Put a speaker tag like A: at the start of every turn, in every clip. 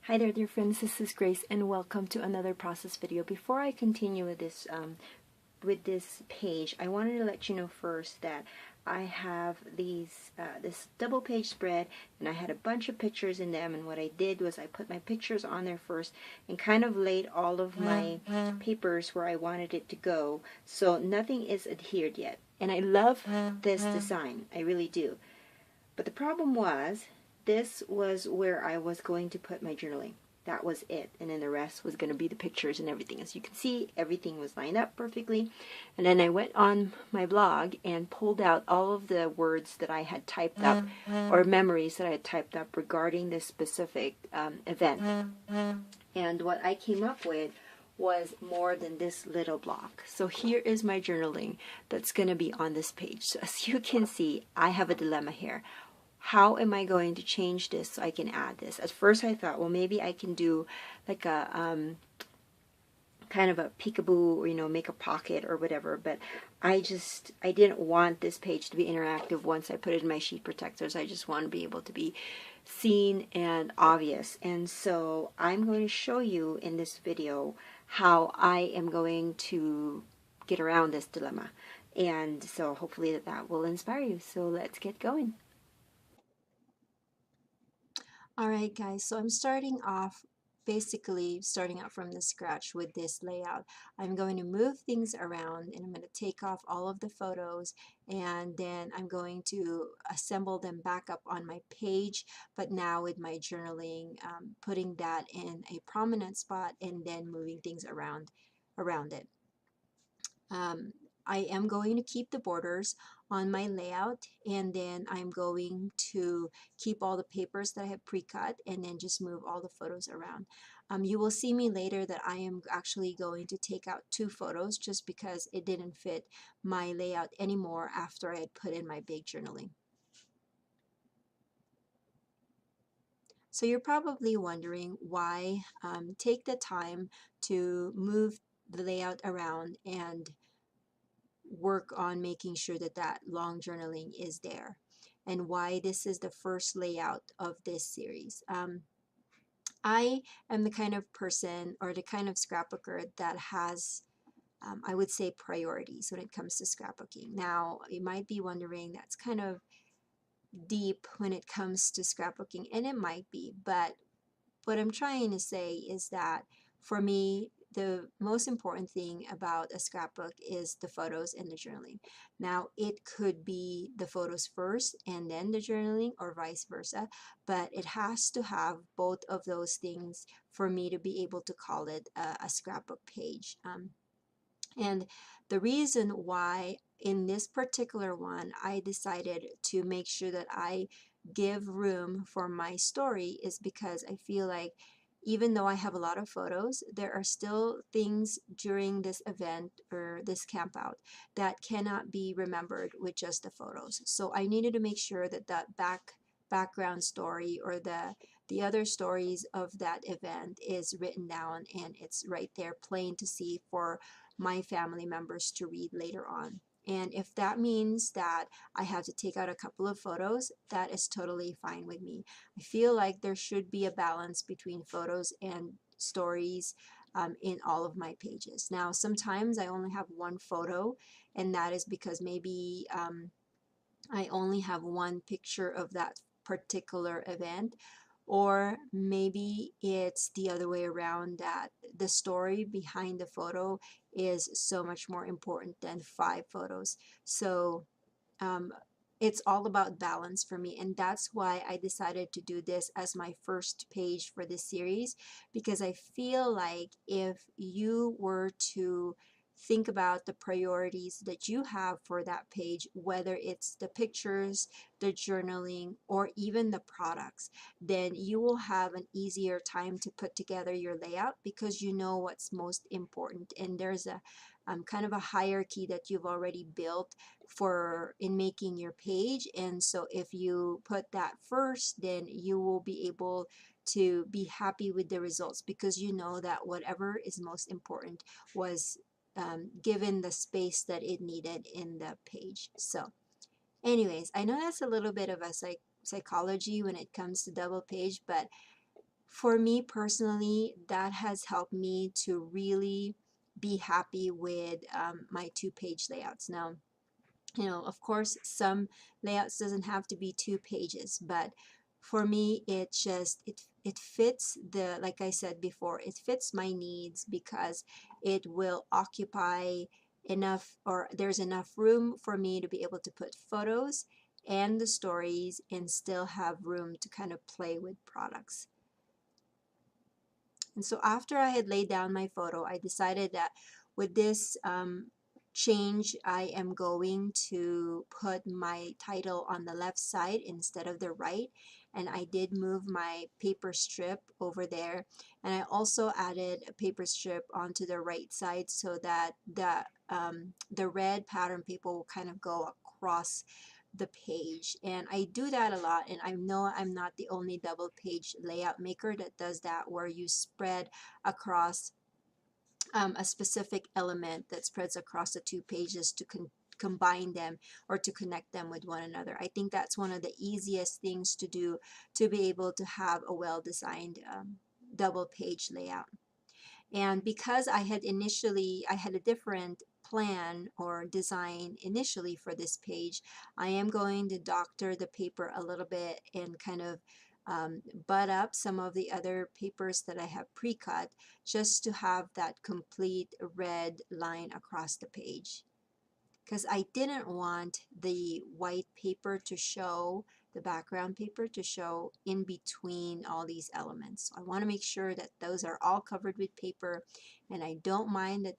A: Hi there, dear friends. This is Grace, and welcome to another process video. Before I continue with this page, I wanted to let you know first that I have this double page spread, and I had a bunch of pictures in them. And what I did was I put my pictures on there first, and kind of laid all of my papers where I wanted it to go, so nothing is adhered yet. And I love this design, I really do. But the problem was, this was where I was going to put my journaling. That was it. And then the rest was going to be the pictures and everything. As you can see, everything was lined up perfectly. And then I went on my blog and pulled out all of the words that I had typed up, or memories that I had typed up regarding this specific event. And what I came up with was more than this little block. So here is my journaling that's going to be on this page. So as you can see, I have a dilemma here. How am I going to change this so I can add this? At first I thought, well, maybe I can do like a kind of a peekaboo, or make a pocket or whatever, but I didn't want this page to be interactive once I put it in my sheet protectors. I just want to be able to be seen and obvious. And so I'm going to show you in this video how I am going to get around this dilemma. And so hopefully that will inspire you. So let's get going.
B: Alright guys, so I'm basically starting out from the scratch with this layout. I'm going to move things around, and I'm going to take off all of the photos, and then I'm going to assemble them back up on my page, but now with my journaling, putting that in a prominent spot and then moving things around it. I am going to keep the borders on my layout, and then I'm going to keep all the papers that I have pre-cut and then just move all the photos around. You will see me later that I am actually going to take out 2 photos just because it didn't fit my layout anymore after I had put in my big journaling. So you're probably wondering why take the time to move the layout around and work on making sure that that long journaling is there, and why this is the first layout of this series. I am the kind of person, or the kind of scrapbooker that has I would say priorities when it comes to scrapbooking. Now you might be wondering, that's kind of deep when it comes to scrapbooking, and it might be, but what I'm trying to say is that for me, the most important thing about a scrapbook is the photos and the journaling. Now, it could be the photos first and then the journaling, or vice versa, but it has to have both of those things for me to be able to call it a scrapbook page. And the reason why in this particular one I decided to make sure that I give room for my story is because I feel like even though I have a lot of photos, there are still things during this event or this camp out that cannot be remembered with just the photos. So I needed to make sure that that background story, or the other stories of that event, is written down and it's right there plain to see for my family members to read later on. And if that means that I have to take out a couple of photos, that is totally fine with me. I feel like there should be a balance between photos and stories in all of my pages. Now, sometimes I only have one photo, and that is because maybe I only have one picture of that particular event, or maybe it's the other way around, that the story behind the photo is so much more important than 5 photos. So um, it's all about balance for me, and that's why I decided to do this as my first page for this series, because I feel like if you were to think about the priorities that you have for that page, whether it's the pictures, the journaling, or even the products, then you will have an easier time to put together your layout because you know what's most important, and there's a kind of a hierarchy that you've already built for in making your page. And so if you put that first, then you will be able to be happy with the results, because you know that whatever is most important was given the space that it needed in the page. So anyways, I know that's a little bit of a psychology when it comes to double page, but For me personally, that has helped me to really be happy with my two-page layouts. Now, of course, some layouts doesn't have to be 2 pages, but for me, it fits the, like I said before, it fits my needs because it will occupy enough, or there's enough room for me to be able to put photos and the stories and still have room to kind of play with products. And so after I had laid down my photo, I decided that with this change, I am going to put my title on the left side instead of the right. And I did move my paper strip over there. And I also added a paper strip onto the right side so that the red pattern paper will kind of go across the page. And I do that a lot, and I know I'm not the only double page layout maker that does that, where you spread across a specific element that spreads across the 2 pages to combine them or to connect them with one another. I think that's one of the easiest things to do to be able to have a well-designed double page layout. And because I had a different plan or design initially for this page, I am going to doctor the paper a little bit and kind of butt up some of the other papers that I have pre-cut, just to have that complete red line across the page, because I didn't want the white paper to show, the background paper to show in between all these elements. So I want to make sure that those are all covered with paper, and I don't mind that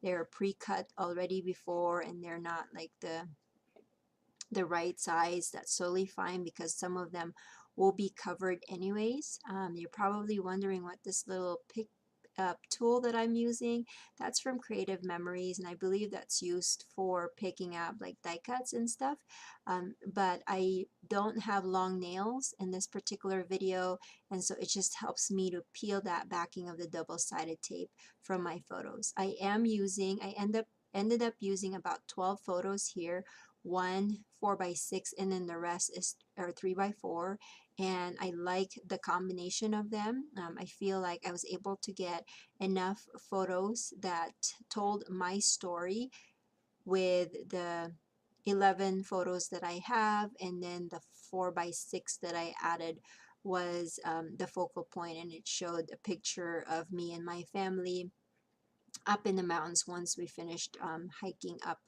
B: they're pre-cut already before and they're not like the right size. That's totally fine because some of them will be covered anyways. You're probably wondering what this little pick up tool that I'm using. That's from Creative Memories, and I believe that's used for picking up like die cuts and stuff. But I don't have long nails in this particular video, and so it just helps me to peel that backing of the double-sided tape from my photos. I ended up using about 12 photos here, one 4x6, and then the rest are 3x4, and I like the combination of them. I feel like I was able to get enough photos that told my story with the 11 photos that I have, and then the 4x6 that I added was the focal point, and it showed a picture of me and my family up in the mountains once we finished hiking up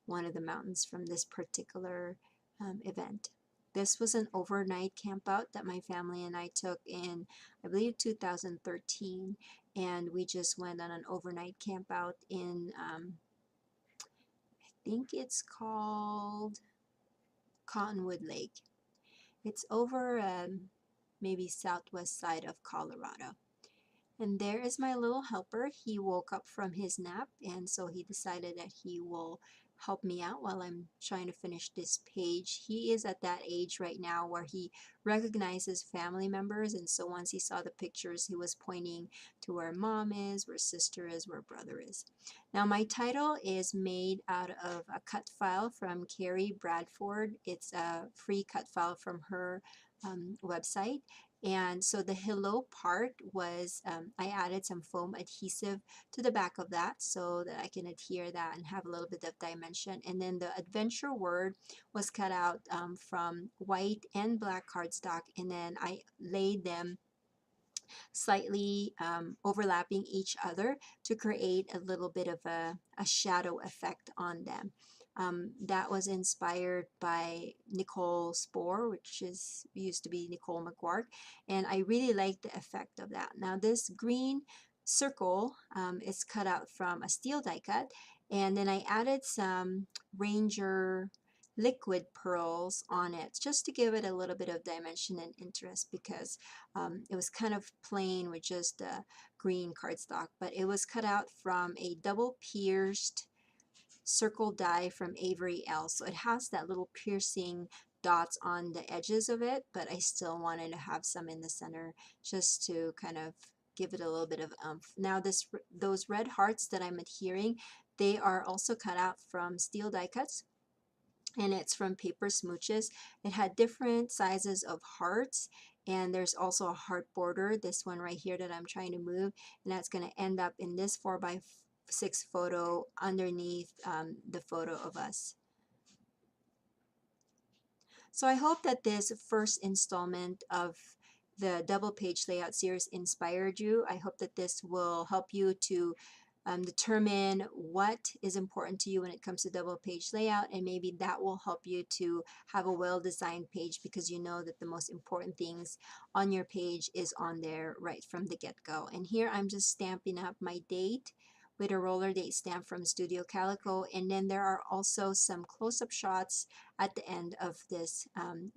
B: one of the mountains from this particular event. This was an overnight camp out that my family and I took in, I believe, 2013, and we just went on an overnight camp out in, I think it's called Cottonwood Lake. It's over maybe southwest side of Colorado. And there is my little helper. He woke up from his nap, and so he decided that he will help me out while I'm trying to finish this page. He is at that age right now where he recognizes family members, and so once he saw the pictures, he was pointing to where mom is, where sister is, where brother is. Now my title is made out of a cut file from Carrie Bradford. It's a free cut file from her website. And so the hello part was, I added some foam adhesive to the back of that so that I can adhere that and have a little bit of dimension. And then the adventure word was cut out from white and black cardstock, and then I laid them slightly overlapping each other to create a little bit of a shadow effect on them. That was inspired by Nicole Spohr, which used to be Nicole McGuark, and I really like the effect of that. Now this green circle is cut out from a steel die cut, and then I added some Ranger liquid pearls on it just to give it a little bit of dimension and interest, because it was kind of plain with just the green cardstock, but it was cut out from a double pierced circle die from Avery Elle. So it has that little piercing dots on the edges of it, but I still wanted to have some in the center just to kind of give it a little bit of oomph. Now those red hearts that I'm adhering, they are also cut out from steel die cuts, and it's from Paper Smooches. It had different sizes of hearts, and there's also a heart border, this one right here that I'm trying to move, and that's going to end up in this 4x6 photo underneath the photo of us. So I hope that this first installment of the double page layout series inspired you. I hope that this will help you to determine what is important to you when it comes to double page layout, and maybe that will help you to have a well-designed page, because you know that the most important things on your page is on there right from the get-go. And here I'm just stamping up my date with a roller date stamp from Studio Calico, and then there are also some close-up shots at the end of this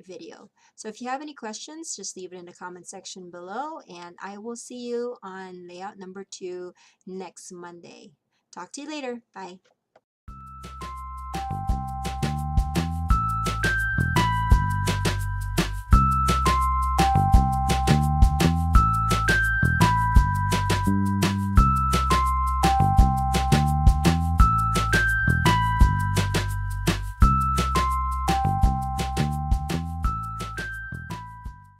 B: video. So if you have any questions, just leave it in the comment section below, and I will see you on layout number 2 next Monday. Talk to you later. Bye.